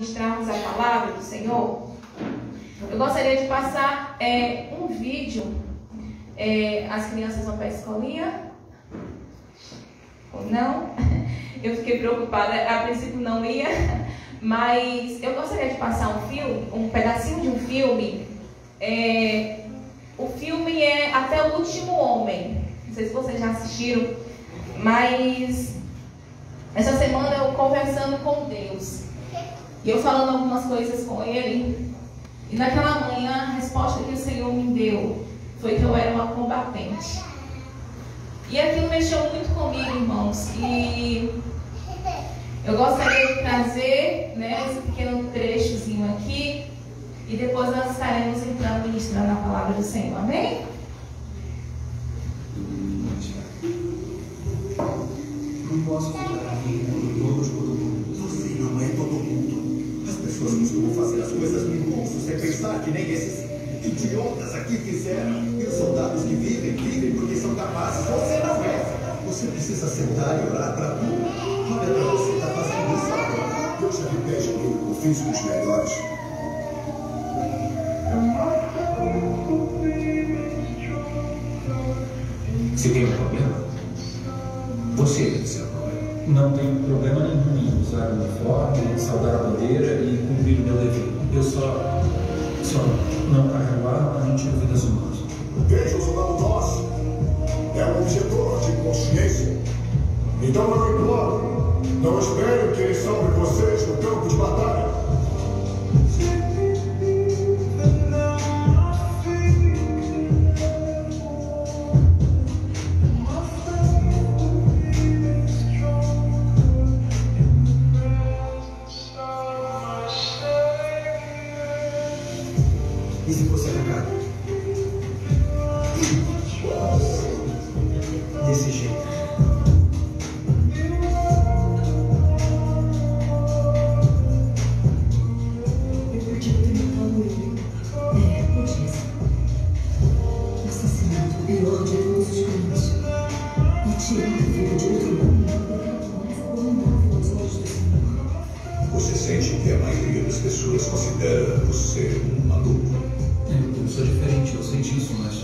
Ministrarmos a palavra do Senhor, eu gostaria de passar um vídeo. As crianças vão para a escolinha? Ou não? Eu fiquei preocupada, a princípio não ia, mas eu gostaria de passar um pedacinho de um filme. O filme é Até o Último Homem. Não sei se vocês já assistiram, mas essa semana eu conversando com Deus. E eu falando algumas coisas com Ele. E naquela manhã a resposta que o Senhor me deu foi que eu era uma combatente. E aquilo mexeu muito comigo, irmãos. E eu gostaria de trazer esse pequeno trechozinho aqui. E depois nós estaremos entrando ministrando a palavra do Senhor. Amém? Não posso ficar aqui com todos por mundo. Você não é todo mundo. As pessoas costumam fazer as coisas no impulso, sem pensar que nem esses idiotas aqui fizeram. E os soldados que vivem porque são capazes. Você não é. Você precisa sentar e orar para tudo. Olha para você, está fazendo isso agora. Deus já me pede comigo, fiz dos melhores. Se tem um problema, você tem seu problema. Não tenho problema nenhum em usar o uniforme, saudar a bandeira e cumprir o meu dever. Eu só não carrego arma para não tirar vidas humanas. Deus não nós. É um objetor de consciência. Então não imploro. Não espero que eles salvem vocês no campo de batalha. E se fosse atacado? Desse jeito. Eu podia ter matado ele. Podia. Assassinato, pior de todos os crimes. E tirar a vida de outro homem é o pecado mais abominável aos olhos do Senhor. Você sente que a maioria das pessoas considera você um maluco? Eu sou diferente, eu sei disso, mas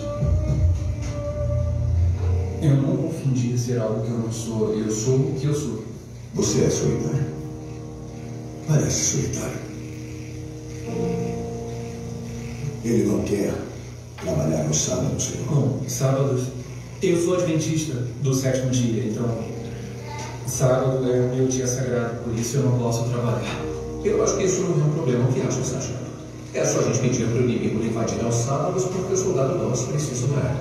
eu não vou fingir ser algo que eu não sou. Eu sou o que eu sou. Você é solitário. Parece solitário. Ele não quer trabalhar no sábado, senhor. Bom, sábados. Eu sou adventista do 7º dia, então sábado é o meu dia sagrado, por isso eu não posso trabalhar. Eu acho que isso não é um problema. O que acha, Sargento? É só a gente pedir para o inimigo invadir aos sábados porque o soldado nosso precisa orar.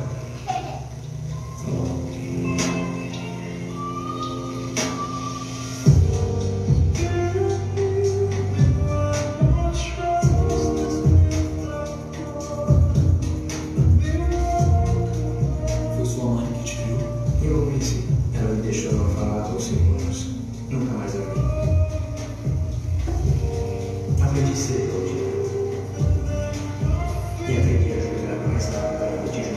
Foi sua mãe que te viu? Eu ouvi, ela me deixou não falar por 5 anos. Nunca mais a vi. Aprendi cedo ao dia. E aprendi a jogar mais tarde para me digerir.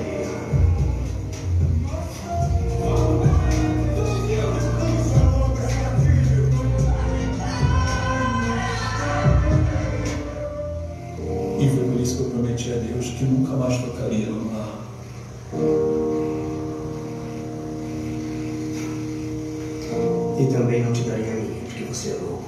E foi por isso que eu prometi a Deus que nunca mais tocaria no mar. E também não te daria a minha, porque você é louco.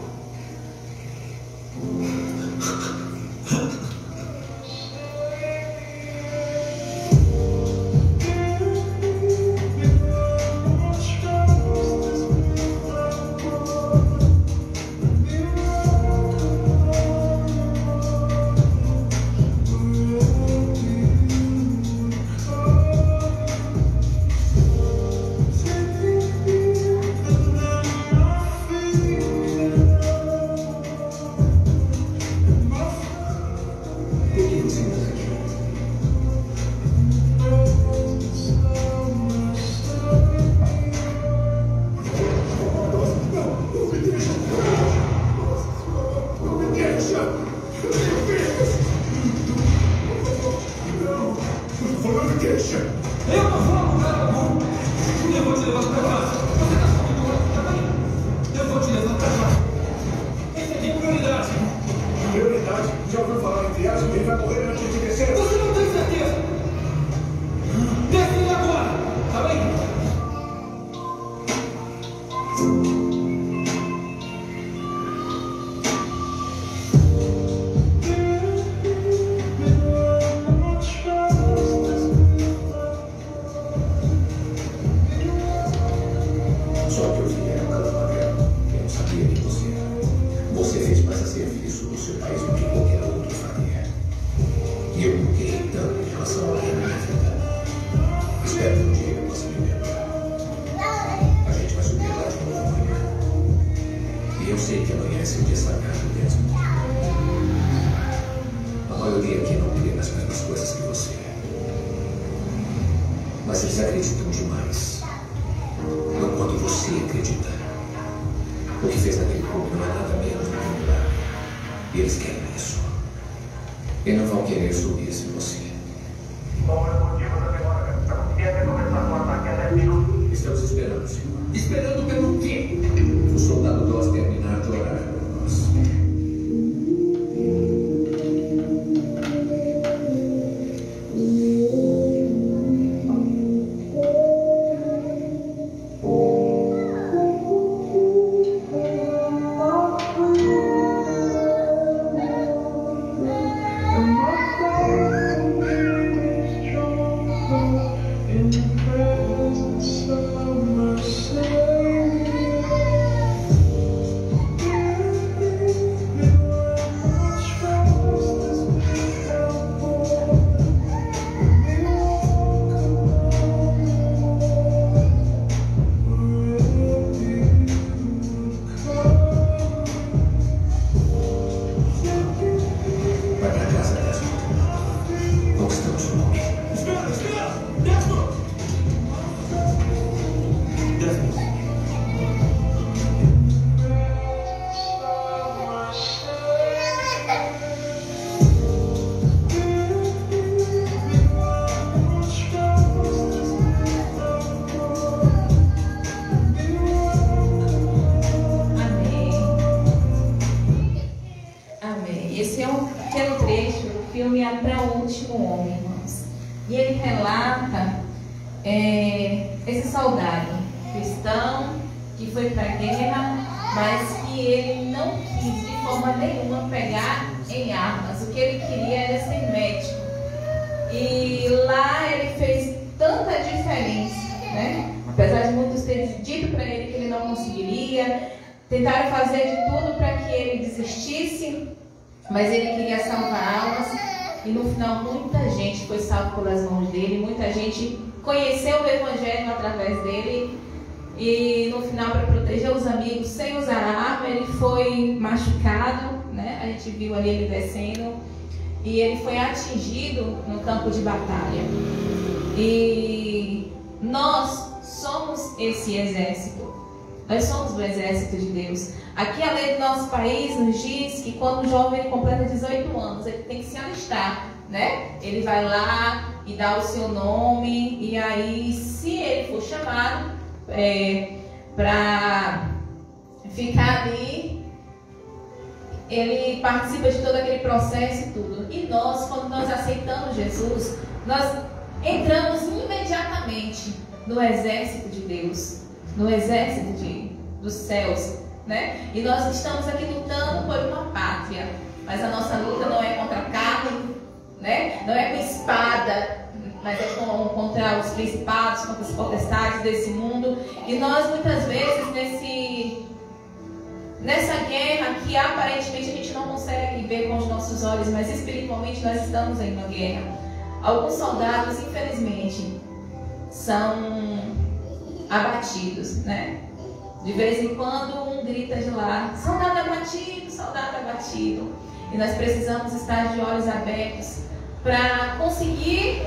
serviço do seu país do que qualquer outro faria. E eu buquei tanto em relação ao reino da vida. Espero que um dia eu possa me lembrar. A gente vai subir lá de novo amanhã. E eu sei que amanhã é seu dia sagrado mesmo. A maioria aqui não crê nas mesmas coisas que você. Mas eles acreditam demais. Não quando você acredita. O que fez naquele clube não é nada menos do que um milagre. E eles querem isso. E não vão querer subir sem você. Qual é o motivo da demora? Para conseguir até começar o ataque a 10 minutos. Estamos esperando, senhor. Esperando pelo quê? O soldado Doss terminar de orar por nós. Esse soldado cristão que foi para a guerra, mas que ele não quis de forma nenhuma pegar em armas. O que ele queria era ser médico. E lá ele fez tanta diferença, né? Apesar de muitos terem dito para ele que ele não conseguiria, tentaram fazer de tudo para que ele desistisse, mas ele queria salvar almas. E no final muita gente foi salva pelas mãos dele, muita gente conheceu o Evangelho através dele. E no final, para proteger os amigos sem usar arma, ele foi machucado, né? A gente viu ali ele descendo e ele foi atingido no campo de batalha. E nós somos esse exército. Nós somos o exército de Deus. Aqui a lei do nosso país nos diz que quando o jovem completa 18 anos, ele tem que se alistar, né? Ele vai lá e dá o seu nome, e aí, se ele for chamado para ficar ali, ele participa de todo aquele processo e tudo. E nós, quando nós aceitamos Jesus, nós entramos imediatamente no exército de Deus, no exército dos céus, né? E nós estamos aqui lutando por uma pátria, mas a nossa luta não é contra a carne, né? Não é com espada, mas é contra os principados, contra os potestades desse mundo. E nós muitas vezes nessa guerra que aparentemente a gente não consegue ver com os nossos olhos, mas espiritualmente nós estamos em uma guerra. Alguns soldados, infelizmente, são abatidos, né? De vez em quando um grita de lá: soldado abatido, soldado abatido. E nós precisamos estar de olhos abertos para conseguir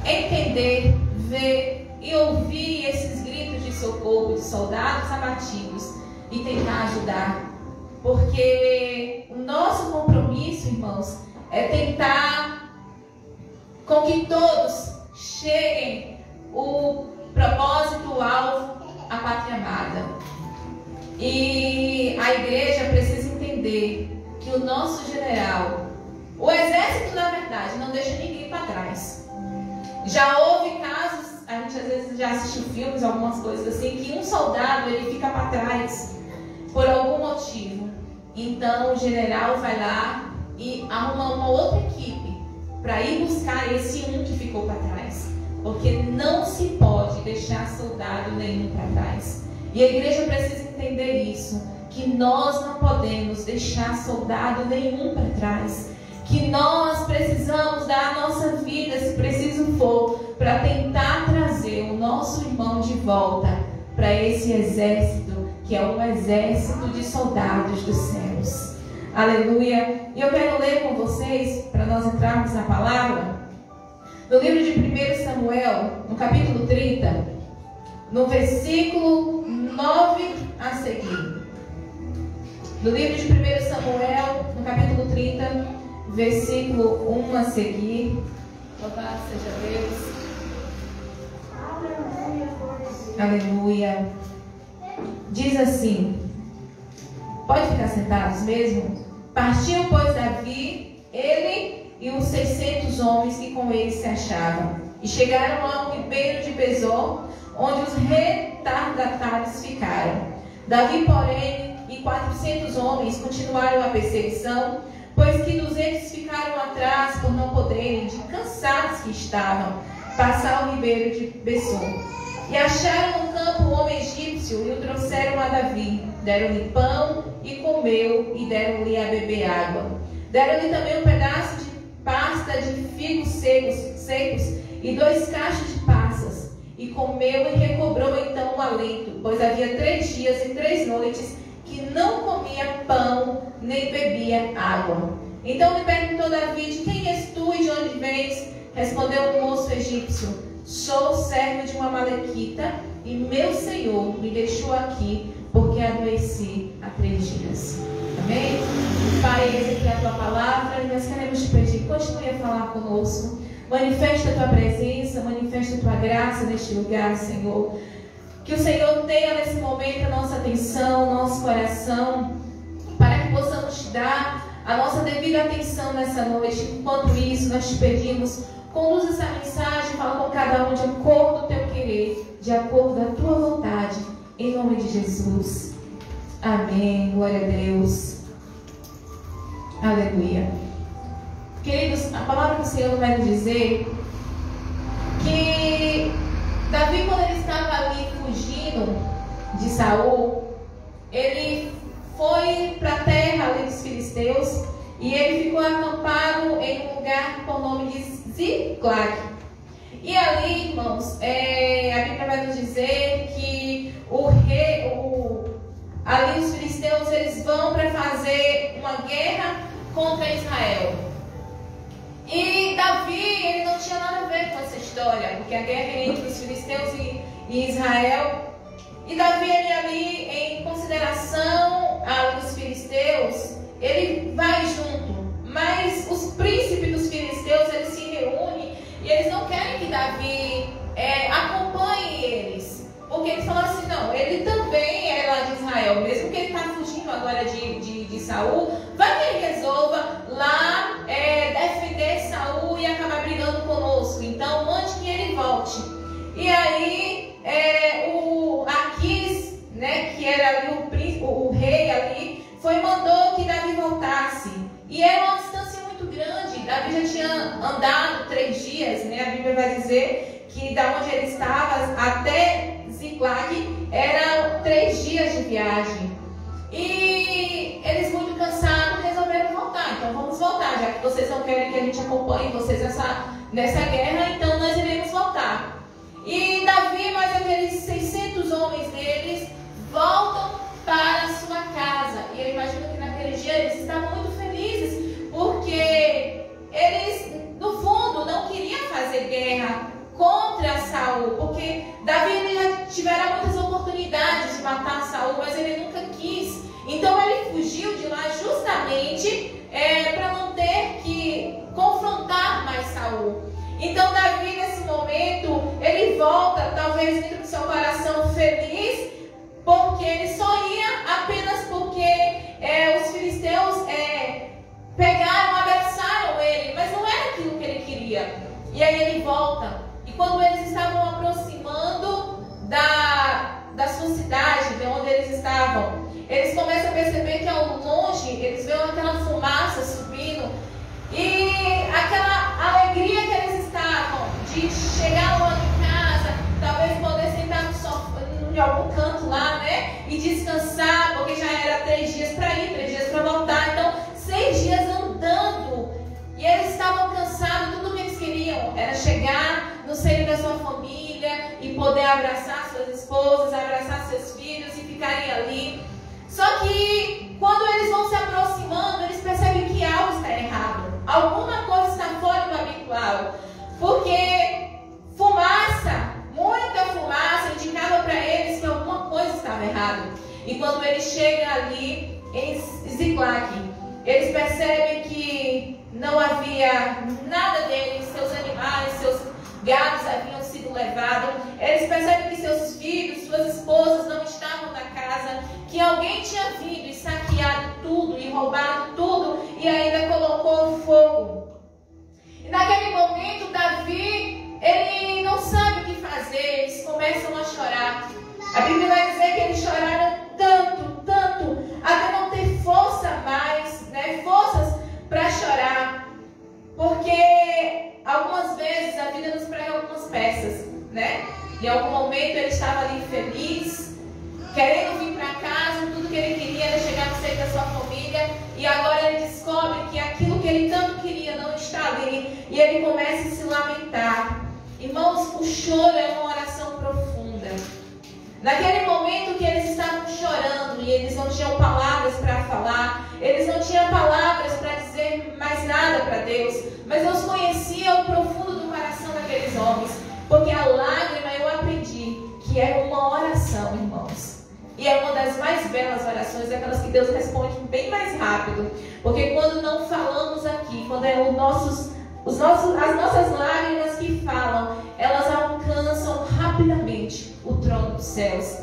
entender, ver e ouvir esses gritos de socorro de soldados abatidos e tentar ajudar. Porque o nosso compromisso, irmãos, é tentar com que todos cheguem o propósito, o alvo, a pátria amada. E a igreja precisa entender que o nosso general, o exército da verdade, não deixa ninguém para trás. Já houve casos, a gente às vezes já assistiu filmes, algumas coisas assim, que um soldado ele fica para trás por algum motivo. Então o general vai lá e arruma uma outra equipe para ir buscar esse um que ficou para trás. Porque não se pode deixar soldado nenhum para trás. E a igreja precisa entender isso, que que nós não podemos deixar soldado nenhum para trás, que nós precisamos dar a nossa vida, se preciso for, para tentar trazer o nosso irmão de volta para esse exército, que é um exército de soldados dos céus. Aleluia! E eu quero ler com vocês, para nós entrarmos na palavra, no livro de 1 Samuel, no capítulo 30, no versículo 9 a seguir. No livro de 1 Samuel, no capítulo 30, versículo 1 a seguir. Louvado seja Deus. Aleluia. Diz assim: pode ficar sentados mesmo? Partiu, pois, Davi, ele e os 600 homens que com ele se achavam, e chegaram ao ribeiro de Besor, onde os retardatários ficaram. Davi, porém, e 400 homens continuaram a perseguição, pois que 200 ficaram atrás por não poderem, de cansados que estavam, passar o ribeiro de Besor. E acharam no campo um homem egípcio e o trouxeram a Davi. Deram-lhe pão e comeu, e deram-lhe a beber água. Deram-lhe também um pedaço de pasta de figos secos e 2 cachos de passas. E comeu e recobrou então o alento, pois havia 3 dias e 3 noites que não comia pão nem bebia água. Então lhe perguntou Davi: de quem és tu e de onde vens? Respondeu o moço egípcio: sou servo de uma amalequita, e meu senhor me deixou aqui, porque adoeci há 3 dias. Amém? Pai, essa aqui é a tua palavra, e nós queremos te pedir, continue a falar conosco. Manifesta a tua presença, manifesta a tua graça neste lugar, Senhor. Que o Senhor tenha nesse momento a nossa atenção, nosso coração, para que possamos te dar a nossa devida atenção nessa noite. Enquanto isso, nós te pedimos, conduz essa mensagem, fala com cada um de acordo com o teu querer, de acordo com a tua vontade, em nome de Jesus. Amém. Glória a Deus. Aleluia. Queridos, a palavra do Senhor vai nos dizer que Davi, quando ele estava ali fugindo de Saul, ele foi para a terra ali dos filisteus e ele ficou acampado em um lugar com o nome de Ziclag. E ali, irmãos, a Bíblia vai nos dizer que ali os filisteus eles vão para fazer uma guerra contra Israel. E Davi, ele não tinha nada a ver com essa história, porque a guerra é entre os filisteus e Israel. E Davi, ele ali, em consideração aos filisteus, ele vai junto. Mas os príncipes dos filisteus, eles se reúnem e eles não querem que Davi acompanhe eles. Porque eles falam assim, não, ele também é lá de Israel, mesmo que ele está fugindo agora de Saul, vai que ele resolva lá defender Saul e acabar brigando conosco. Então, mande que ele volte. E aí, o Aquis, né, que era ali o rei ali, mandou que Davi voltasse. E era uma distância muito grande. Davi já tinha andado 3 dias, né? A Bíblia vai dizer que da onde ele estava até Ziclag eram 3 dias de viagem. E eles, muito cansados, resolveram voltar. Então vamos voltar, já que vocês não querem que a gente acompanhe vocês nessa guerra, então nós iremos voltar. E Davi, mais aqueles 600 homens deles, voltam para a sua casa. E eu imagino que naquele dia eles estavam muito felizes, porque eles, no fundo, não queriam fazer guerra contra Saul, porque Davi, ele já tivera muitas oportunidades de matar Saul, mas ele nunca quis. Então ele fugiu de lá justamente para não ter que confrontar mais Saul. Então Davi, nesse momento, ele volta, talvez dentro do seu coração feliz, porque ele só ia apenas porque os filisteus pegaram, abraçaram ele, mas não era aquilo que ele queria. E aí ele volta. E quando eles estavam aproximando da sua cidade, de onde eles estavam, eles começam a perceber que ao longe, eles veem aquela fumaça subindo. E aquela alegria que eles estavam de chegar logo em casa, talvez poder sentar no sofá, em algum canto lá, né? E descansar, porque já era era 3 dias para ir, 3 dias para voltar. Então, 6 dias andando. E eles estavam cansados, tudo que eles queriam era chegar no seio da sua família e poder abraçar suas esposas, abraçar seus filhos e ficarem ali. Só que quando eles vão se aproximando, eles percebem que algo está errado. Alguma coisa está fora do habitual. Porque fumaça, muita fumaça, indicava para eles que alguma coisa estava errada. E quando eles chegam ali em Ziklag, eles percebem que não havia nada deles, seus animais, seus gados haviam sido levados. Eles percebem que seus filhos, suas esposas não estavam na casa, que alguém tinha vindo e saqueado tudo e roubado tudo e ainda colocou fogo. E naquele momento, Davi, ele não sabe o que fazer, eles começam a chorar. A Bíblia vai dizer que eles choraram tanto, até não ter força mais, né? Forças para chorar. Porque algumas vezes a vida nos prega algumas peças, né? Em algum momento ele estava ali feliz, querendo vir para casa, tudo que ele queria era chegar no seio da sua família, e agora ele descobre que aquilo que ele tanto queria não está ali, e ele começa a se lamentar. Irmãos, o choro é uma oração profunda. Naquele momento que eles estavam chorando e eles não tinham palavras para falar, eles não tinham palavras para dizer mais nada para Deus, mas Deus conhecia o profundo do coração daqueles homens, porque a lágrima eu aprendi que é uma oração, irmãos. E é uma das mais belas orações, aquelas que Deus responde bem mais rápido. Porque quando não falamos aqui, quando é as nossas lágrimas que falam, elas alcançam rapidamente o trono dos céus.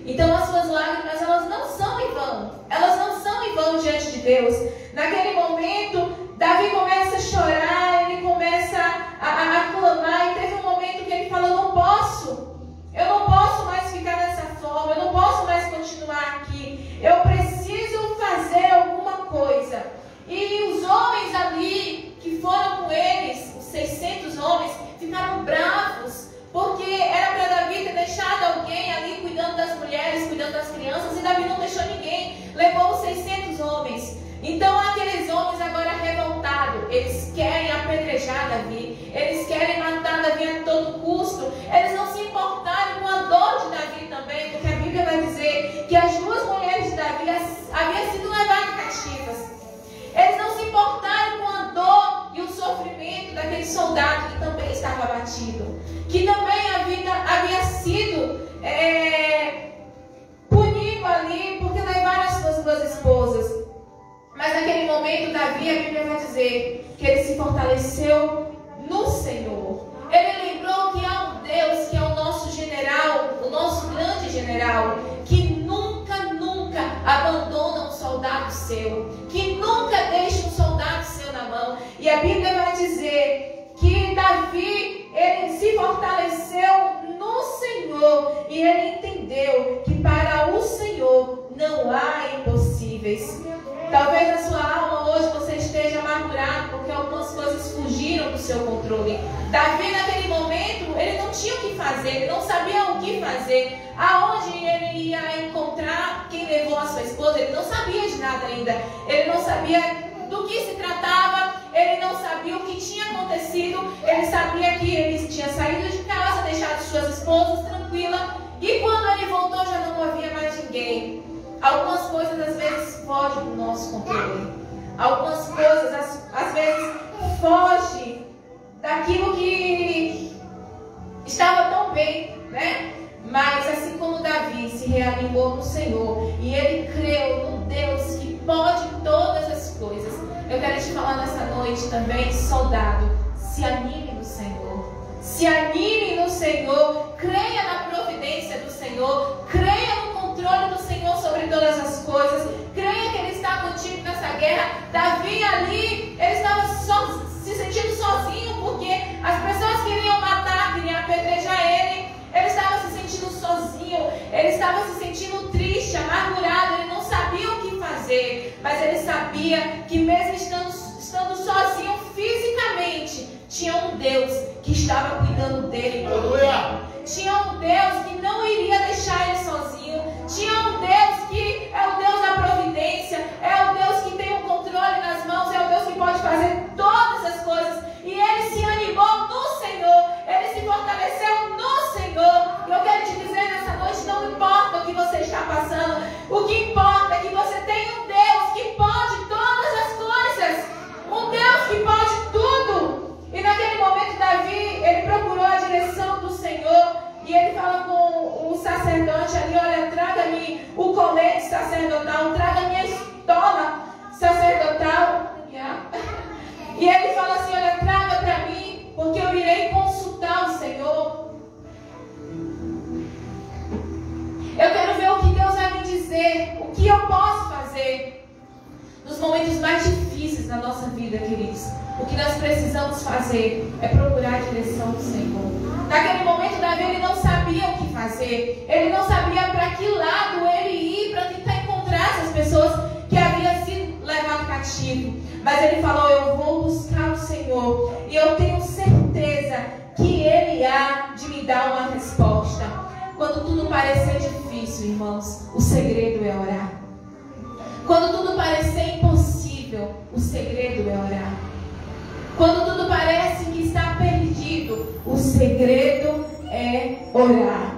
Então as suas lágrimas, elas não são em vão. Elas não são em vão diante de Deus. Naquele momento, Davi começa a chorar, ele começa a clamar. E teve um momento que ele fala, eu não posso mais ficar dessa forma, eu não posso mais continuar aqui. Eu preciso fazer alguma coisa. E os homens ali que foram com eles, os 600 homens, ficaram bravos, porque era para Davi ter deixado alguém ali cuidando das mulheres, cuidando das crianças, e Davi não deixou ninguém, levou os 600 homens. Então aqueles homens agora revoltados, eles querem apedrejar Davi, eles querem matar Davi a todo custo. Eles não se importaram com a dor de Davi também, porque a Bíblia vai dizer que as 2 mulheres de Davi haviam sido levadas cativas. Eles não se importaram com a dor e o sofrimento daquele soldado que também estava abatido, que também havia sido punido ali porque levaram as suas 2 esposas. Mas naquele momento, Davi, a Bíblia vai dizer que ele se fortaleceu no Senhor. Ele lembrou que há um Deus que é o nosso general, o nosso grande general, que nunca abandona um soldado seu, que nunca deixa um soldado seu na mão. E a Bíblia vai dizer que Davi, ele se fortaleceu no Senhor, e ele entendeu que para o Senhor não há impossíveis. Talvez na sua alma hoje você esteja amargurado porque algumas coisas fugiram do seu controle. Davi, naquele momento, ele não tinha o que fazer, ele não sabia o que fazer, aonde ele ia encontrar quem levou a sua esposa, ele não sabia de nada ainda, ele não sabia do que se tratava, ele não sabia o que tinha acontecido, ele sabia que ele tinha saído de casa, deixado suas esposas tranquilas, e quando ele voltou já não havia mais ninguém. Algumas coisas às vezes fogem do nosso controle. Algumas coisas às vezes fogem daquilo que estava tão bem, né? Mas assim como Davi se reanimou no Senhor e ele creu no Deus que pode todas as coisas, eu quero te falar nessa noite também, soldado, se anime no Senhor. Se anime no Senhor, creia na providência do Senhor, creia no controle do Senhor sobre todas as coisas, creia que Ele está contigo nessa guerra. Davi ali, ele estava se sentindo sozinho, porque as pessoas queriam matar, queriam apedrejar ele estava se sentindo sozinho, ele estava se sentindo triste, amargurado, ele não sabia o que fazer, mas ele sabia que mesmo estando sozinho fisicamente, tinha um Deus que estava cuidando dele. Tinha um Deus que não iria deixar ele sozinho. Tinha um Deus que é o Deus da providência. sacerdotal, traga minha estola sacerdotal. E ele fala assim, olha, traga para mim, porque eu irei consultar o Senhor. Eu quero ver o que Deus vai me dizer, o que eu posso fazer nos momentos mais difíceis da nossa vida, queridos. O que nós precisamos fazer é procurar a direção do Senhor. Naquele momento, Davi, ele não sabia o que fazer. Ele não sabia para que lado ele ir para tentar encontrar essas pessoas que haviam sido levadas cativo. Mas ele falou, eu vou buscar o Senhor. E eu tenho certeza que Ele há de me dar uma resposta. Quando tudo parecer difícil, irmãos, o segredo é orar. Quando tudo parecer impossível, o segredo é orar. Quando tudo parece que está perdido, o segredo é orar.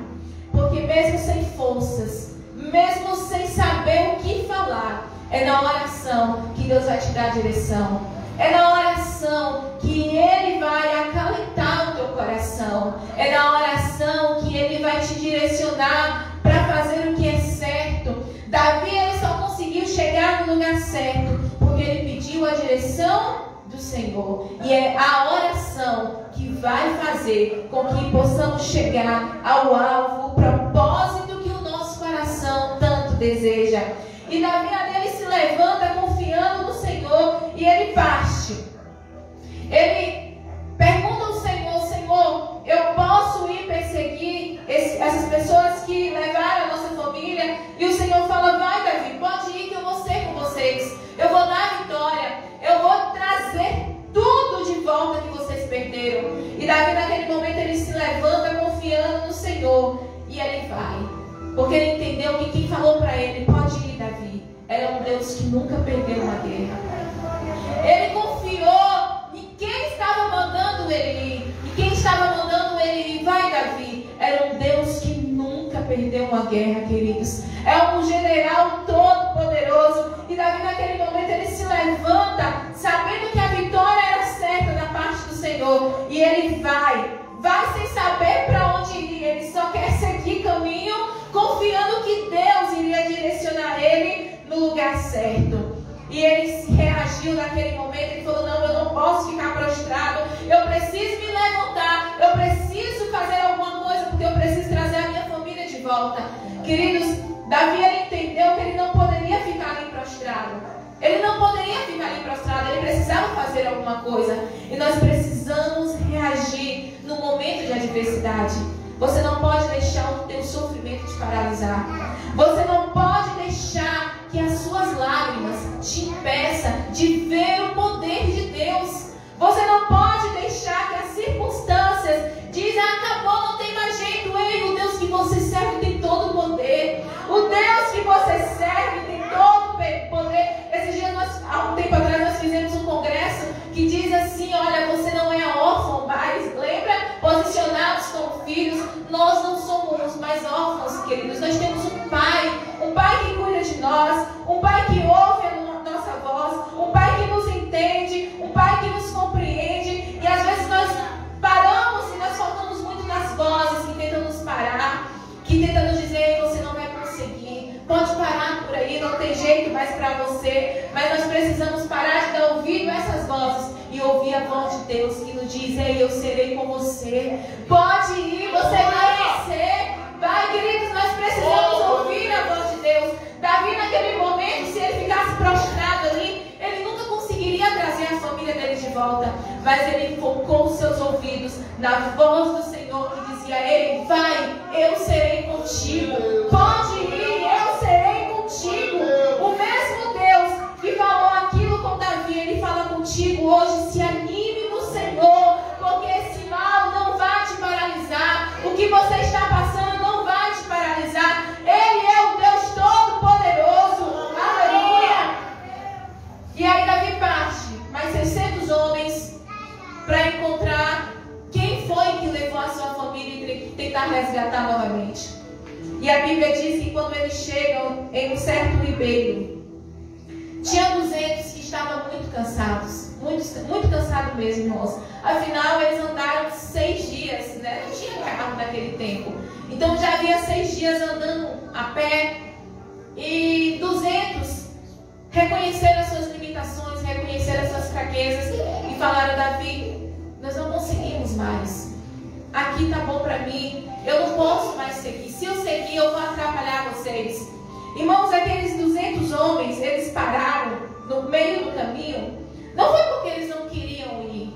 Porque mesmo sem forças, mesmo sem saber o que falar, é na oração que Deus vai te dar direção. É na oração que Ele vai acalentar o teu coração. É na oração que Ele vai te direcionar para fazer o que é certo. Davi, ele só conseguiu chegar no lugar certo porque ele pediu a direção do Senhor. E é a oração que vai fazer com que possamos chegar ao alvo, o propósito que o nosso coração tanto deseja. E Davi, ele se levanta confiando no Senhor e ele parte. Ele pergunta ao Senhor, Senhor, eu posso ir perseguir essas pessoas que levaram a nossa família? E o Senhor fala, vai Davi, pode ir que eu vou ser com vocês. Eu vou dar a vitória. Eu vou trazer tudo de volta que vocês perderam. E Davi, naquele momento, ele se levanta confiando no Senhor. E ele vai. Porque ele entendeu que quem falou para ele, pode ir Davi, era um Deus que nunca perdeu uma guerra. Ele confiou em quem estava mandando ele ir. E quem estava mandando ele ir, vai Davi, era um Deus que nunca perdeu uma guerra, queridos. É um general todo poderoso. E Davi, naquele momento, ele se levanta, sabendo que a vitória era certa da parte do Senhor. E ele vai sem saber para onde ir. Ele só quer seguir caminho, confiando que Deus iria direcionar ele no lugar certo. E ele reagiu naquele momento. Ele falou, não, eu não posso ficar prostrado. Eu preciso me levantar. Eu preciso fazer alguma coisa, porque eu preciso trazer a minha família de volta. Queridos, Davi, ele entendeu que ele não poderia ficar ali prostrado. Ele não poderia ficar ali prostrado. Ele precisava fazer alguma coisa. E nós precisamos reagir no momento de adversidade. Você não pode deixar o teu sofrimento te paralisar. Você não pode deixar que as suas lágrimas te impeçam de ver o poder de Deus. Você não pode deixar que as circunstâncias dizem, acabou, não tem mais jeito. Ei, o Deus que você serve tem todo o poder. O Deus que você serve tem todo o poder. Esses dias, há um tempo atrás, nós fizemos um congresso que diz assim, olha, você não é órfão, mas lembra? Posicionados como filhos. Nós não somos mais órfãos, queridos. Nós temos um pai que cuida de nós, um pai que ouve a nossa voz, um pai que nos entende, um pai que nos compreende. E às vezes nós paramos e nós faltamos muito nas vozes que tentam nos parar, que tentam nos dizer, você não vai conseguir, pode parar por aí, não tem jeito mais para você. Mas nós precisamos parar de dar ouvido a essas vozes e ouvir a voz de Deus que nos diz, ei, eu serei com você. Pode ir, você vai vencer. Vai, queridos, nós precisamos ouvir a voz de Deus. Davi, naquele momento, se ele ficasse prostrado ali, ele nunca conseguiria trazer a família dele de volta. Mas ele focou os seus ouvidos na voz do Senhor que dizia a ele, vai, eu serei contigo. Pode ir, eu serei contigo. O mesmo Deus que falou aquilo com Davi, ele fala contigo hoje. Se anime no Senhor, porque esse mal não vai te paralisar. O que você está passando não vai te paralisar. Ele é o Deus Todo-Poderoso. Aleluia. E aí Davi parte, mais 600 homens, para encontrar quem foi que levou a sua família e tentar resgatar novamente. E a Bíblia diz que quando eles chegam em um certo ribeiro, tinha 200 que estavam muito cansados. Muito cansado mesmo, irmãos. Afinal, eles andaram 6 dias, né? Não tinha carro naquele tempo. Então já havia 6 dias andando a pé. E reconheceram as suas limitações, reconheceram as suas fraquezas e falaram: Davi, nós não conseguimos mais. Aqui tá bom para mim, eu não posso mais seguir. Se eu seguir, eu vou atrapalhar vocês. Irmãos, aqueles 200 homens, eles pararam no meio do caminho. Não foi porque eles não queriam ir,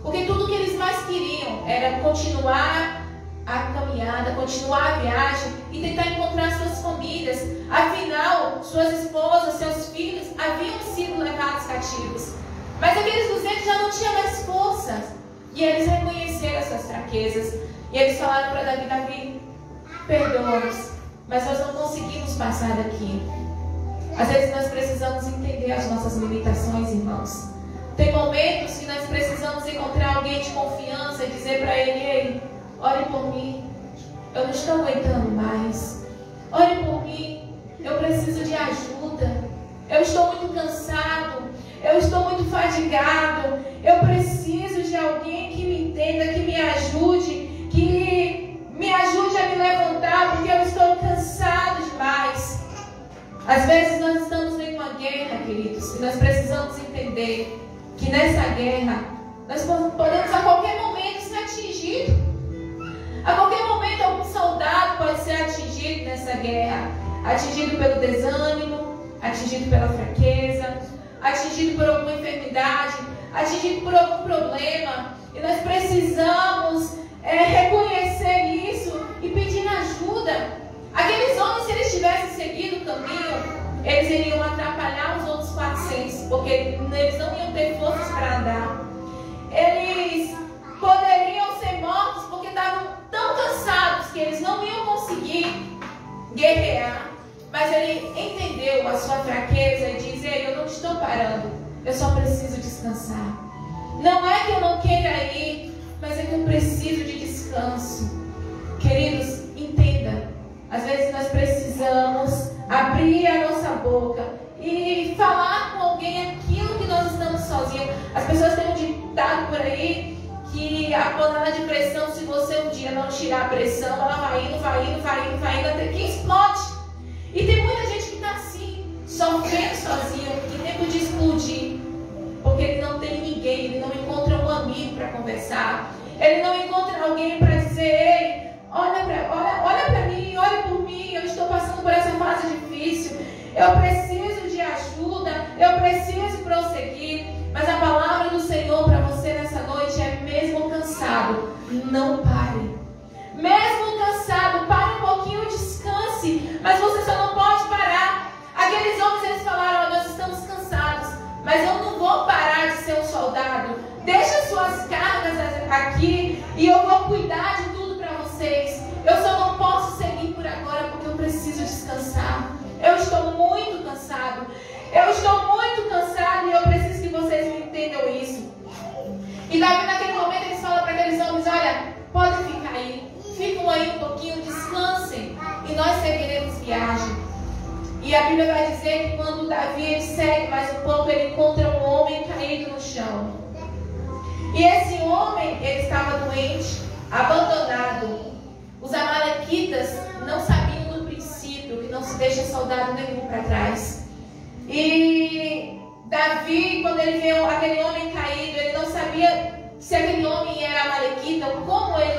porque tudo que eles mais queriam era continuar a caminhada, continuar a viagem e tentar encontrar suas famílias. Afinal, suas esposas, seus filhos haviam sido levados cativos. Mas aqueles 200 já não tinham mais força. E eles reconheceram as suas fraquezas. E eles falaram para Davi: Davi, perdoa-nos, mas nós não conseguimos passar daqui. Às vezes nós precisamos entender as nossas limitações, irmãos. Tem momentos que nós precisamos encontrar alguém de confiança e dizer para ele: ei, ore por mim, eu não estou aguentando mais. Ore por mim, eu preciso de ajuda. Eu estou muito cansado, eu estou muito fadigado. Eu preciso de alguém que me entenda, que me ajude, que me ajude a me levantar, porque eu estou cansado demais. Às vezes nós estamos em uma guerra, queridos, e nós precisamos entender que nessa guerra nós podemos a qualquer momento ser atingidos. A qualquer momento algum soldado pode ser atingido nessa guerra. Atingido pelo desânimo, atingido pela fraqueza, atingido por alguma enfermidade, atingido por algum problema. E nós precisamos reconhecer isso e pedir ajuda. Aqueles homens, se eles tivessem seguido o caminho, eles iriam atrapalhar os outros 400, porque eles não iam ter forças para andar. Eles poderiam ser mortos porque estavam tão cansados que eles não iam conseguir guerrear. Mas ele entendeu a sua fraqueza e diz: ei, eu não estou parando, eu só preciso descansar. Não é que eu não queira ir, mas é que eu preciso de descanso. Queridos, entenda, às vezes nós precisamos abrir a nossa boca e falar com alguém aquilo que nós estamos sozinhos. As pessoas têm um ditado por aí que a panela de pressão, se você um dia não tirar a pressão, ela vai indo, até que explode. E tem muita gente que está assim, sofrendo sozinho, em tempo de explodir, porque ele não tem ninguém, ele não encontra um amigo para conversar, ele não encontra alguém para dizer: ei, olha para mim, olha por mim, eu estou passando por essa fase difícil, eu preciso de ajuda, eu preciso prosseguir. Mas a palavra do Senhor para você nessa noite é: mesmo cansado, não pare. Mesmo cansado, pare um pouquinho, descanse. Mas você só não pode parar. Aqueles homens, eles falaram: nós estamos cansados, mas eu não vou parar de ser um soldado. Deixa suas cargas aqui e eu vou cuidar de tudo para vocês. Eu só não posso seguir por agora porque eu preciso descansar. Eu estou muito cansado. Eu estou muito cansado e eu preciso que vocês me entendam isso. E Davi, naquele momento, eles falam para aqueles homens: olha, pode ficar aí. Ficam aí um pouquinho, descansem e nós seguiremos viagem. E a Bíblia vai dizer que quando Davi ele segue mais um pouco, ele encontra um homem caído no chão. E esse homem, ele estava doente, abandonado. Os amalequitas não sabiam no princípio que não se deixa soldado nenhum para trás. E Davi, quando ele viu aquele homem caído, ele não sabia se aquele homem era amalequita,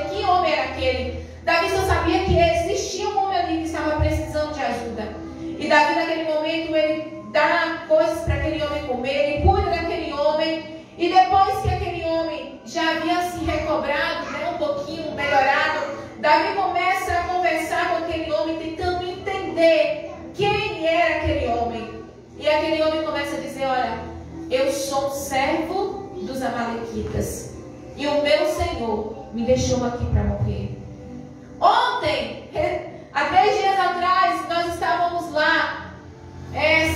que homem era aquele. Davi só sabia que existia um homem ali que estava precisando de ajuda. E Davi, naquele momento, ele dá coisas para aquele homem comer, ele cuida daquele homem. E depois que aquele homem já havia se recobrado, um pouquinho melhorado, Davi começa a conversar com aquele homem, tentando entender quem era aquele homem. E aquele homem começa a dizer: olha, eu sou um servo dos amalequitas e o meu Senhor me deixou aqui para morrer. Ontem, há 3 dias atrás, nós estávamos lá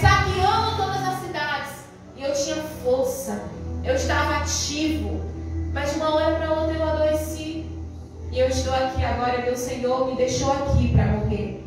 saqueando todas as cidades e eu tinha força, eu estava ativo, mas de uma hora para outra eu adoeci e eu estou aqui agora. Meu Senhor me deixou aqui para morrer.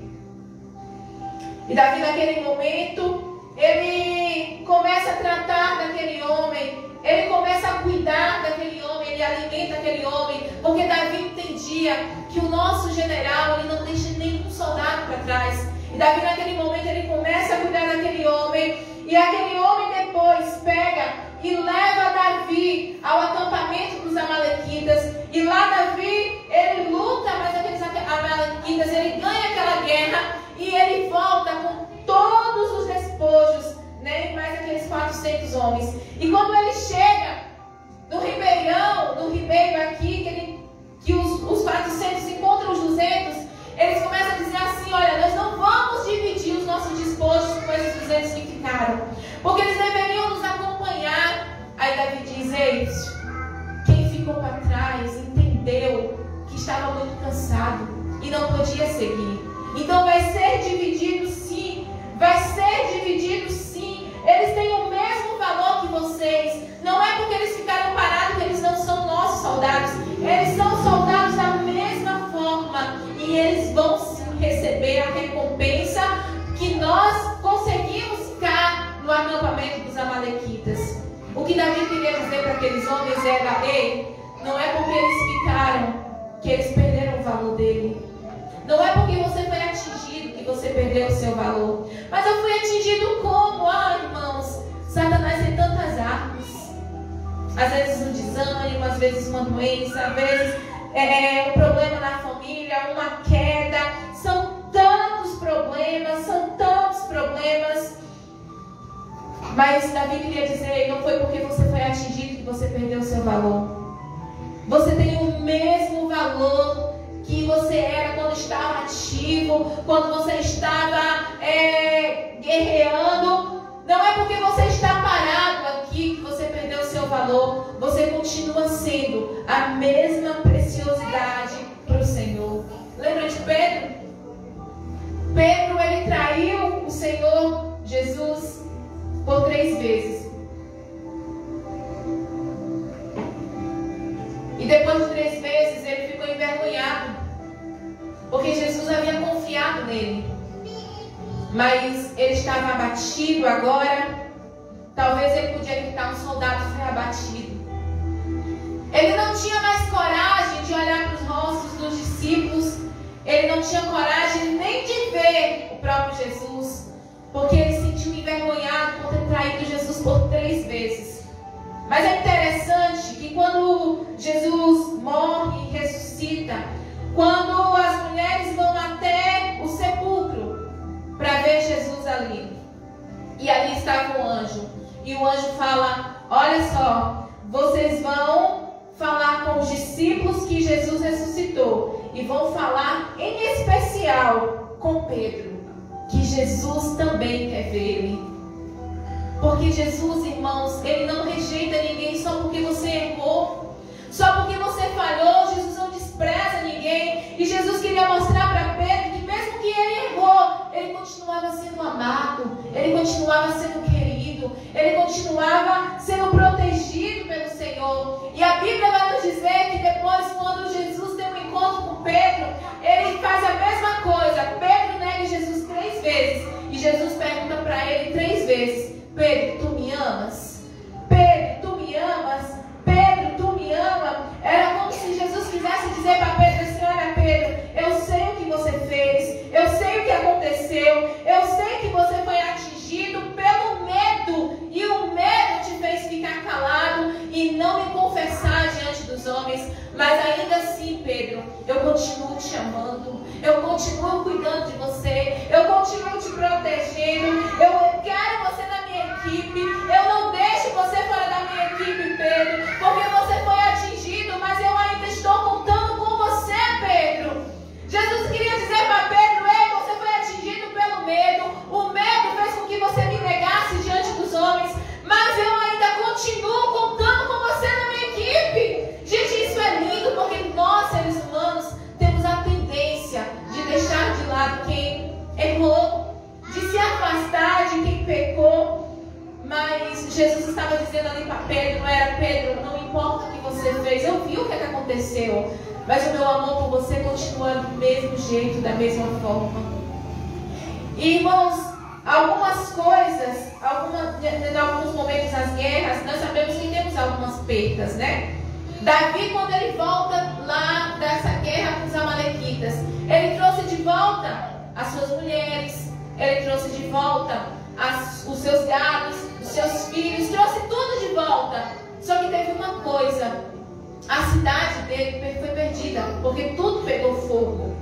E Davi, naquele momento, ele começa a tratar daquele homem, ele começa a cuidar daquele homem, ele alimenta aquele homem, porque Davi entendia que o nosso general, ele não deixa nenhum soldado para trás. E Davi, naquele momento, ele começa a cuidar daquele homem, E aquele homem depois pega e leva Davi ao acampamento dos amalequitas. E lá Davi, ele luta, mas aqueles amalequitas, ele ganha aquela guerra e ele volta com todos os despojos, né? E mais aqueles 400 homens. E quando ele chega no ribeirão, no ribeiro aqui, que os 400 encontram os 200, eles começam a dizer assim: olha, nós não vamos dividir os nossos despojos com esses 200 que ficaram, porque eles deveriam nos acompanhar. Aí Davi diz: ei, quem ficou para trás entendeu que estava muito cansado e não podia seguir. Então vai ser dividido sim, vai ser dividido sim. Eles têm o mesmo valor que vocês. Não é porque eles ficaram parados que eles não são nossos soldados. Eles são soldados da mesma forma. E eles vão receber a recompensa que nós conseguimos ficar no acampamento dos amalequitas. O que Davi queria dizer para aqueles homens era: ei, não é porque eles ficaram que eles perderam o valor dele. Não é porque você foi atingido que você perdeu o seu valor. Mas eu fui atingido como? Ah, irmãos, Satanás tem tantas armas. Às vezes um desânimo, às vezes uma doença, às vezes um problema na família, uma queda. São tantos problemas, são tantos problemas. Mas Davi queria dizer: não foi porque você foi atingido que você perdeu o seu valor. Você tem o mesmo valor que você era quando estava ativo, quando você estava guerreando. Não é porque você está parado aqui que você perdeu o seu valor. Você continua sendo a mesma preciosidade para o Senhor. Lembra de Pedro? Pedro, ele traiu o Senhor Jesus por 3 vezes. E depois de 3 vezes ele ficou envergonhado, porque Jesus havia confiado nele. Mas ele estava abatido agora. Talvez ele podia gritar: um soldado foi abatido. Ele não tinha mais coragem de olhar para os rostos dos discípulos. Ele não tinha coragem nem de ver o próprio Jesus, porque ele se sentiu envergonhado por ter traído Jesus por 3 vezes. Mas é interessante que quando Jesus morre e ressuscita, quando as mulheres vão até o sepulcro para ver Jesus ali, e ali estava um anjo, e o anjo fala: olha só, vocês vão falar com os discípulos que Jesus ressuscitou, e vão falar em especial com Pedro, que Jesus também quer ver ele. Porque Jesus, irmãos, ele não rejeita ninguém só porque você errou, só porque você falhou. Jesus não despreza ninguém. E Jesus queria mostrar para Pedro que mesmo que ele errou, ele continuava sendo amado, ele continuava sendo querido, ele continuava sendo protegido pelo Senhor. E a Bíblia vai nos dizer que depois, quando Jesus tem um encontro com Pedro, ele faz a mesma coisa. Pedro nega Jesus 3 vezes. E Jesus pergunta para ele 3 vezes: Pedro, tu me amas? Pedro, tu me amas? Pedro, tu me amas? Era como se Jesus quisesse dizer para Pedro assim: olha, Pedro, eu sei o que você fez, eu sei o que aconteceu, eu sei que você foi atingido pelo medo, e o medo te fez ficar calado e não me confessar diante dos homens. Mas ainda assim, Pedro, eu continuo te amando, eu continuo cuidando de você, eu continuo te protegendo, eu quero você na minha equipe, eu não deixo você fora da minha equipe, Pedro, porque você foi atingido, mas eu ainda estou contando com você, Pedro. Jesus queria dizer para Pedro: ei, você foi atingido pelo medo, o medo fez com que você me negasse diante dos homens, mas eu ainda continuo contando com você na minha equipe. Gente, isso é lindo, porque nós, seres humanos, temos a tendência de deixar de lado quem errou, de se afastar de quem pecou. Mas Jesus estava dizendo ali para Pedro: Pedro, não importa o que você fez, eu vi o que aconteceu, mas o meu amor por você continua do mesmo jeito, da mesma forma. E, irmãos, algumas coisas, em alguns momentos das guerras, nós sabemos que temos algumas perdas, né? Davi, quando ele volta lá dessa guerra com os amalequitas, ele trouxe de volta as suas mulheres, ele trouxe de volta os seus gados, os seus filhos, trouxe tudo de volta. Só que teve uma coisa: a cidade dele foi perdida, porque tudo pegou fogo.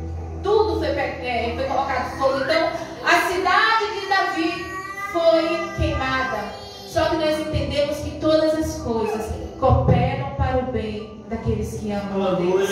Tudo foi colocado fogo. Então, a cidade de Davi foi queimada. Só que nós entendemos que todas as coisas cooperam para o bem daqueles que amam a Deus.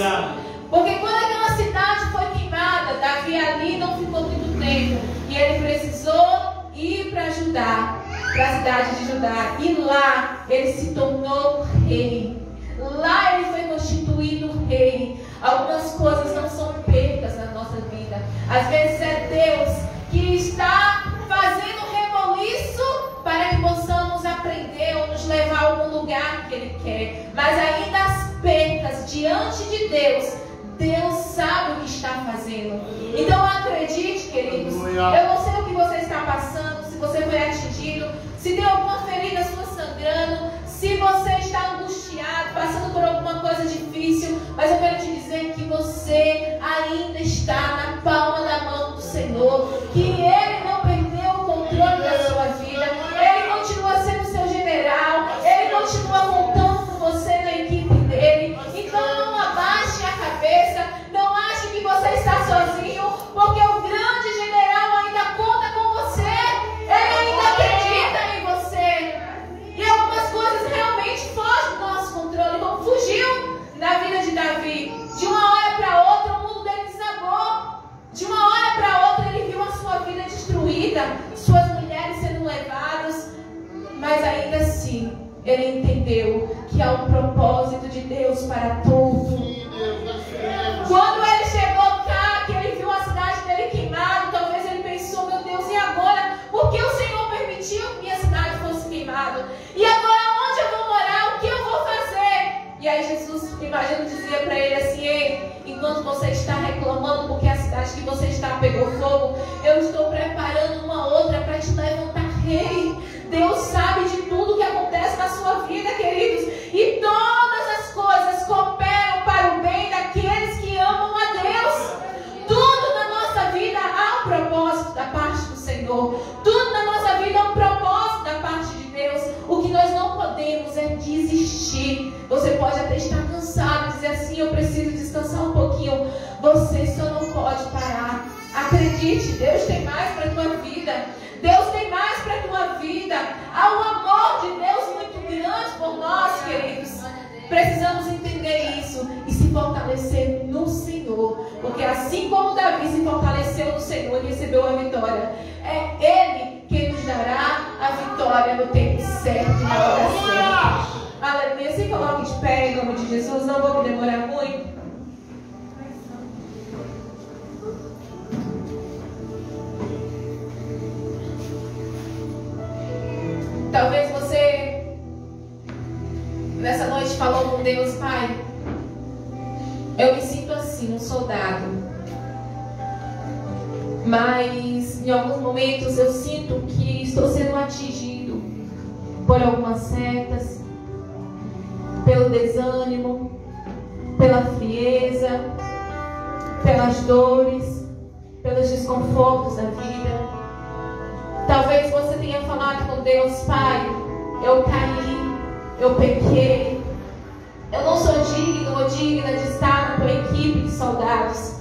Porque quando aquela cidade foi queimada, Davi ali não ficou muito tempo. E ele precisou ir para Judá, para a cidade de Judá. E lá ele se tornou rei. Lá ele foi constituído rei. Algumas coisas não são percas na nossa vida. Às vezes é Deus que está fazendo um reboliço para que possamos aprender ou nos levar a algum lugar que Ele quer. Mas ainda as percas diante de Deus, Deus sabe o que está fazendo. Então acredite, queridos. Eu não sei o que você está passando, se você foi atingido, se tem alguma ferida sua sangrando, se você está angustiado, passando por alguma coisa difícil, mas eu quero te dizer que você ainda está na palma da mão do Senhor, que Ele não perdeu o controle da sua vida, Ele continua sendo seu general, Ele continua contando com você na equipe dele. Então não abaixe a cabeça, não ache que você está sozinho, porque o grande general ainda conta com você, Ele ainda acredita em você. E algumas coisas realmente fogem do nosso controle, como fugiu na vida de Davi. De uma hora para outra, o mundo dele desabou. De uma hora para outra, ele viu a sua vida destruída, suas mulheres sendo levadas. Mas ainda assim, ele entendeu que há um propósito de Deus para tudo. Quando ele chegou cá, que ele viu a cidade dele queimada, talvez ele pensou: meu Deus, e agora? Por que o Senhor permitiu que minha cidade fosse queimada? E agora onde eu vou morar? O que eu vou fazer? E aí Jesus, imagino, dizia para ele assim: ei, enquanto você está reclamando porque a cidade que você está pegou fogo, eu estou preparando uma outra para te levantar rei. Deus sabe de tudo que acontece na sua vida, queridos. E todas as coisas cooperam para o bem daqueles que amam a Deus. Tudo na nossa vida há um propósito da parte do Senhor. Tudo na nossa vida há um propósito da parte de Deus. O que nós não podemos é desistir. Você pode até estar cansado e dizer assim: eu preciso descansar um pouquinho. Você só não pode parar. Acredite, Deus tem mais para a tua vida. Deus tem mais para a tua vida. Há um amor de Deus muito grande por nós, queridos. Precisamos entender isso e se fortalecer no Senhor. Porque assim como Davi se fortaleceu no Senhor e recebeu a vitória, é Ele quem nos dará a vitória no tempo certo e na hora certa. Aleluia. Se coloque de pé em nome de Jesus. Não vou me demorar muito. Talvez você nessa noite falou com Deus: Pai, eu me sinto assim, um soldado, mas em alguns momentos eu sinto que estou sendo atingido por algumas setas, pelo desânimo, pela frieza, pelas dores, pelos desconfortos da vida. Talvez você tenha falado com Deus: Pai, eu caí, eu pequei, eu não sou digno ou digna de estar na tua equipe de soldados.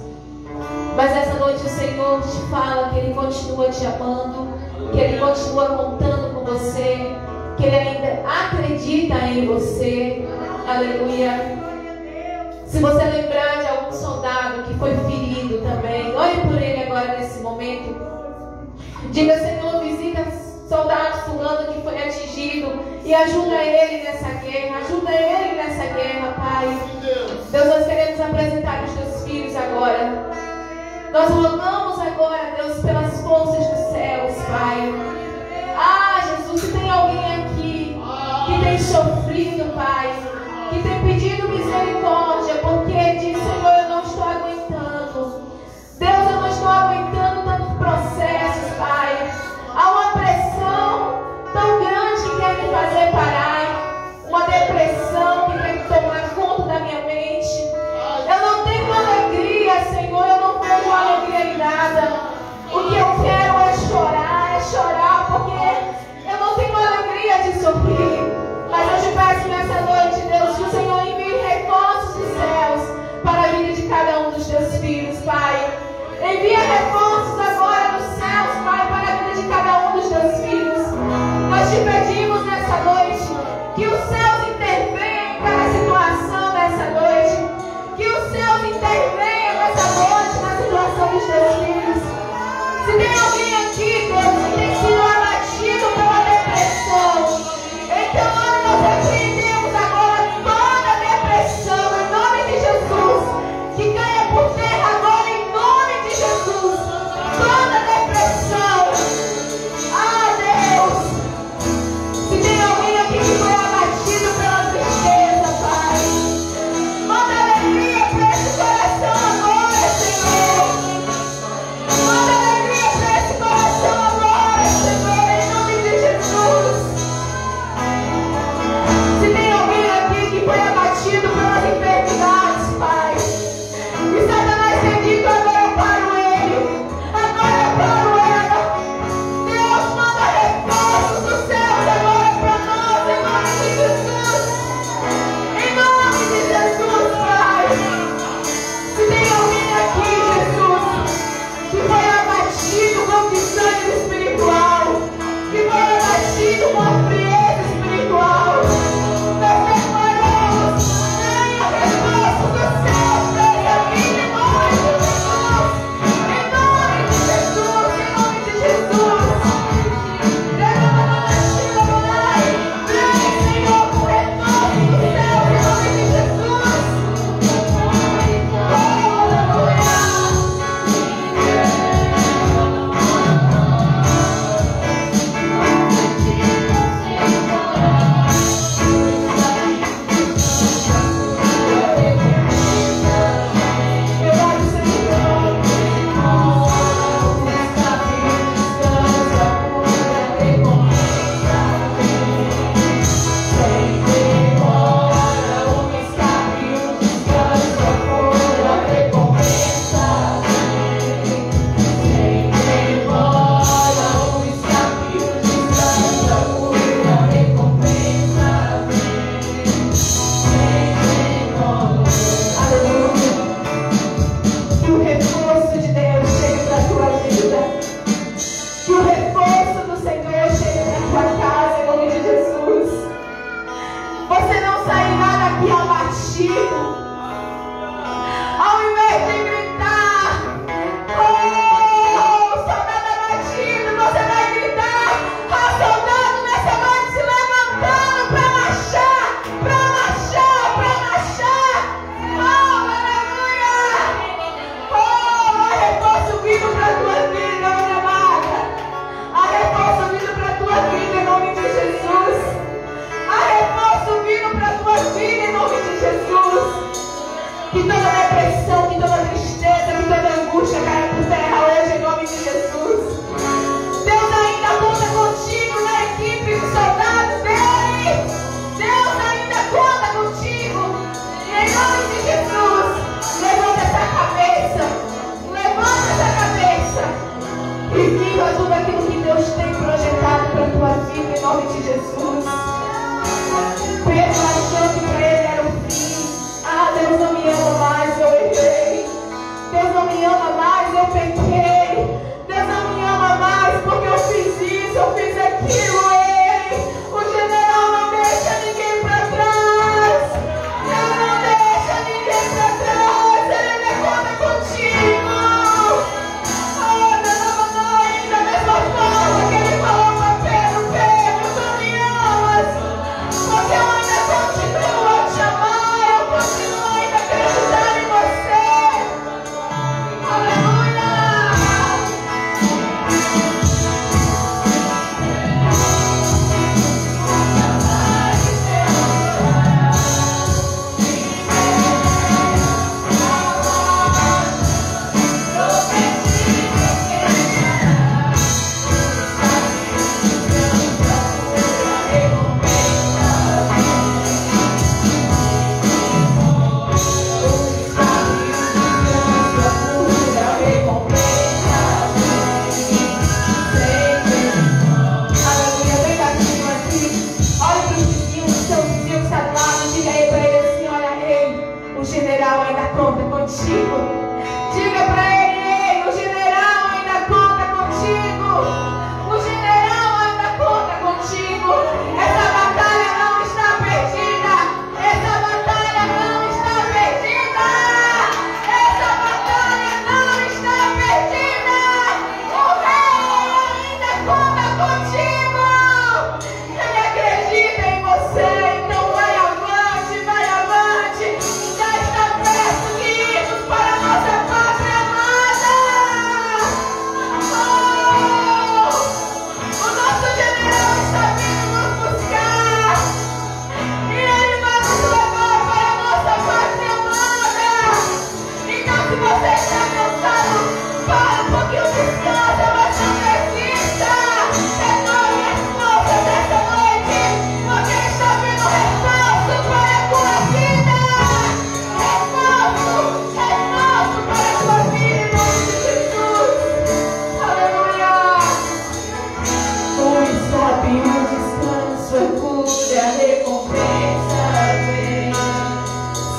Mas essa noite o Senhor te fala que Ele continua te amando, que Ele continua contando com você, que Ele ainda acredita em você. Aleluia. Se você lembrar de algum soldado que foi ferido também, olhe por ele agora nesse momento. Diga: Senhor, visita soldado fulano que foi atingido e ajuda ele nessa guerra. Ajuda ele nessa guerra, Pai. Deus, nós queremos apresentar os teus filhos agora. Nós rogamos agora, Deus, pelas forças dos céus, Pai. Ah, Jesus, se tem alguém aqui que tem sofrido, Pai, que tem pedido misericórdia, porque diz: Senhor, eu não estou aguentando. Deus, eu não estou aguentando tantos processos, Pai. Há uma pressão tão grande que quer me fazer parar, uma depressão que quer tomar conta da minha mente. Eu não tenho alegria, Senhor, eu não vejo alegria em nada. O que eu quero é chorar, porque O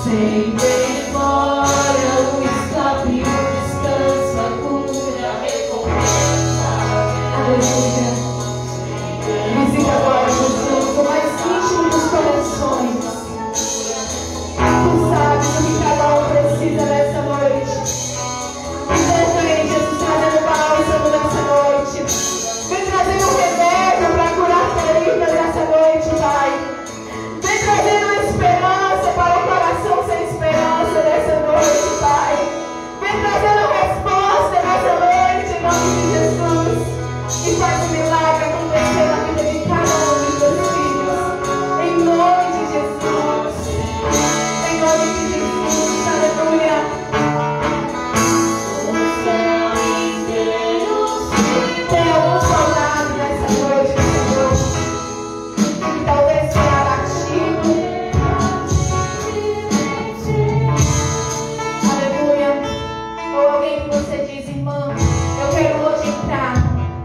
Sem demora, o escape, o descanso, a cura, a recompensa. Aleluia. Visita agora, Jesus, o mais íntimo dos corações. Tu sabes o que cada um precisa nessa noite. Vem, Jesus, trazendo bálsamo nessa noite. Vem trazendo remédio para curar feridas nessa noite, Pai. Vem trazendo esperança para o coração sem esperança nessa noite, Pai. Vem trazendo resposta nessa noite, em nome de Jesus. E faz um milagre acontecer na vida de cada um dos teus filhos. Em nome de Jesus. Em nome de Jesus. Aleluia. Tem algum soldado nessa noite, Senhor, que talvez tenha abatido. Aleluia. Ou alguém que você diz, irmão, eu quero hoje entrar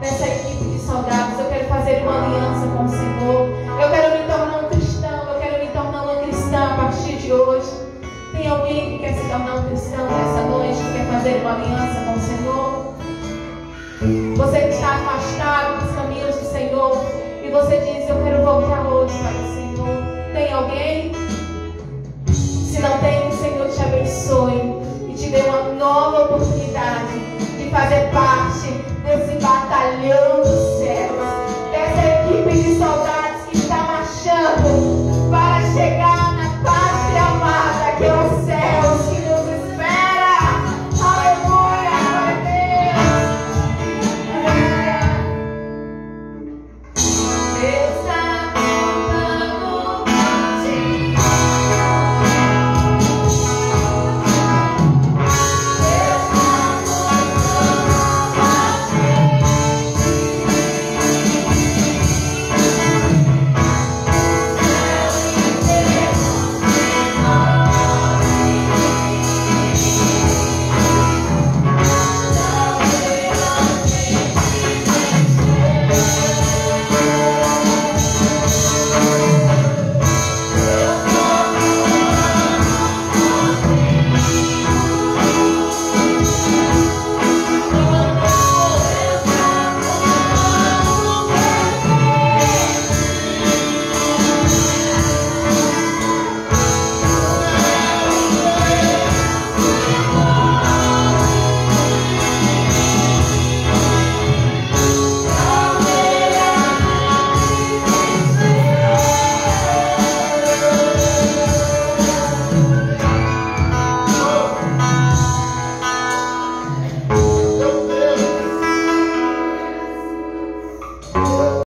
nessa equipe de soldados, eu quero fazer uma aliança com o Senhor, eu quero me tornar um cristão, eu quero me tornar uma cristã a partir de hoje. Tem alguém que quer se tornar um cristão nessa noite, que quer fazer uma aliança com o Senhor? Você que está afastado dos caminhos do Senhor e você diz, eu quero voltar hoje para o Senhor. Tem alguém?